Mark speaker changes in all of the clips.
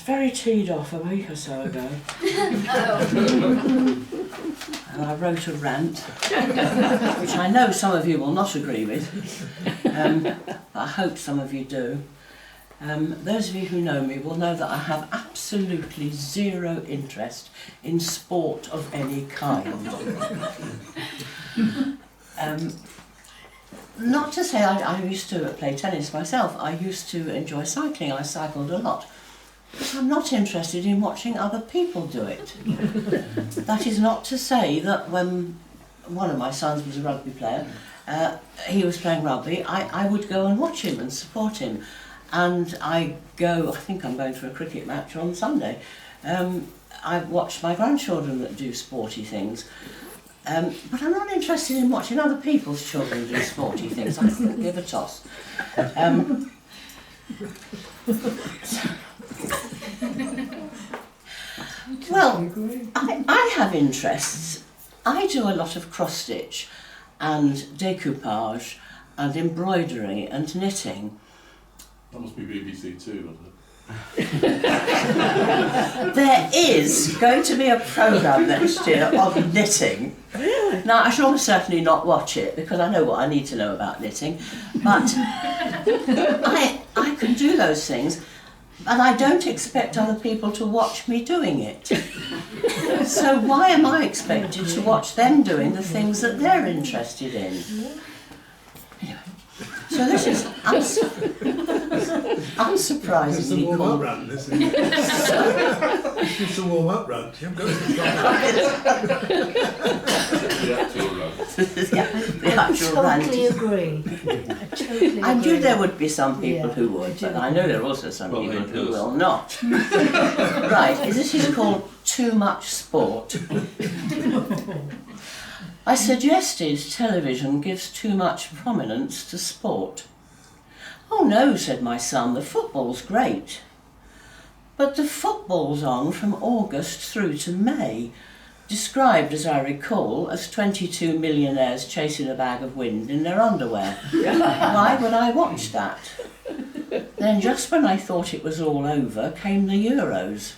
Speaker 1: very teed off a week or so ago. And I wrote a rant, which I know some of you will not agree with. I hope some of you do. Those of you who know me will know that I have absolutely zero interest in sport of any kind. Not to say I used to play tennis myself. I used to enjoy cycling. I cycled a lot. But I'm not interested in watching other people do it. That is not to say that when one of my sons was a rugby player, he was playing rugby, I would go and watch him and support him. And I think I'm going to a cricket match on Sunday. I watch my grandchildren that do sporty things. But I'm not interested in watching other people's children do sporty things. I couldn't give a toss. Well, I have interests. I do a lot of cross-stitch and decoupage and embroidery and knitting.
Speaker 2: That must be BBC Two, wasn't it?
Speaker 1: There is going to be a programme next year on knitting. Really? Now, I shall almost certainly not watch it because I know what I need to know about knitting, but I can do those things, and I don't expect other people to watch me doing it. So why am I expected to watch them doing the things that they're interested in? Anyway. So this is unsurprisingly
Speaker 3: It's a warm-up rant, this is. It's a warm-up rant. You haven't got to start.
Speaker 2: The actual rant.
Speaker 1: Yeah, the actual rant.
Speaker 4: Totally agree.
Speaker 1: I knew there would be some people who would, but I know there are also some people who will not. Right, this is called Too Much Sport. I suggested television gives too much prominence to sport. Oh no, said my son, the football's great. But the football's on from August through to May, described, as I recall, as 22 millionaires chasing a bag of wind in their underwear. Why would I watch that? Then just when I thought it was all over came the Euros.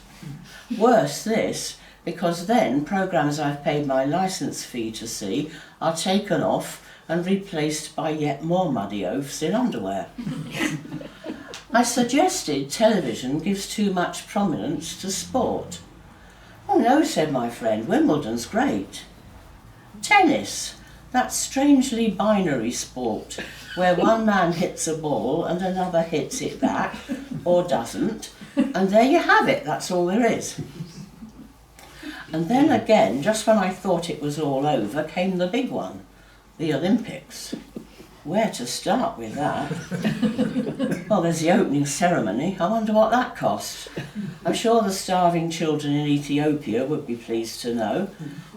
Speaker 1: Worse this, because then programmes I've paid my licence fee to see are taken off and replaced by yet more muddy oafs in underwear. I suggested television gives too much prominence to sport. Oh no, said my friend, Wimbledon's great. Tennis, that strangely binary sport where one man hits a ball and another hits it back, or doesn't, and there you have it, that's all there is. And then again, just when I thought it was all over, came the big one, the Olympics. Where to start with that? Well, there's the opening ceremony. I wonder what that cost. I'm sure the starving children in Ethiopia would be pleased to know,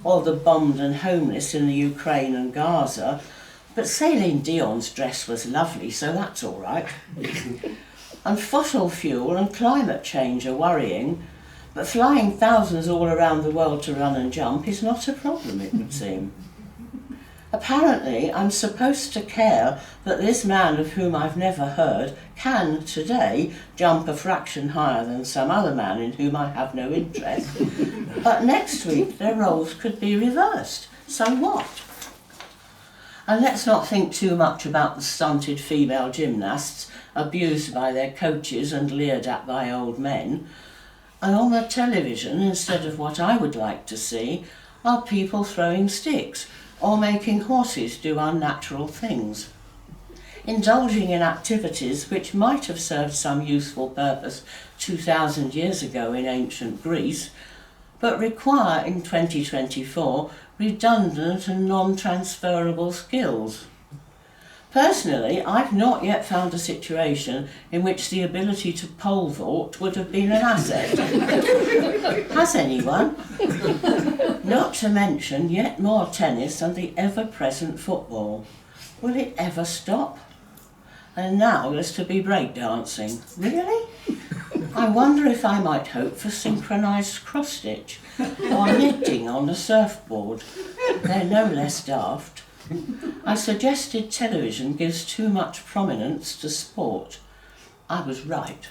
Speaker 1: or the bombed and homeless in the Ukraine and Gaza. But Celine Dion's dress was lovely, so that's all right. And fossil fuel and climate change are worrying, but flying thousands all around the world to run and jump is not a problem, it would seem. Apparently, I'm supposed to care that this man of whom I've never heard can, today, jump a fraction higher than some other man in whom I have no interest. But next week, their roles could be reversed. So what? And let's not think too much about the stunted female gymnasts abused by their coaches and leered at by old men. And on the television, instead of what I would like to see, are people throwing sticks or making horses do unnatural things, indulging in activities which might have served some useful purpose 2,000 years ago in ancient Greece, but require in 2024 redundant and non-transferable skills. Personally, I've not yet found a situation in which the ability to pole vault would have been an asset. Has anyone? Not to mention yet more tennis and the ever-present football. Will it ever stop? And now there's to be breakdancing. Really? I wonder if I might hope for synchronised cross-stitch or knitting on a surfboard. They're no less daft. I suggested television gives too much prominence to sport. I was right.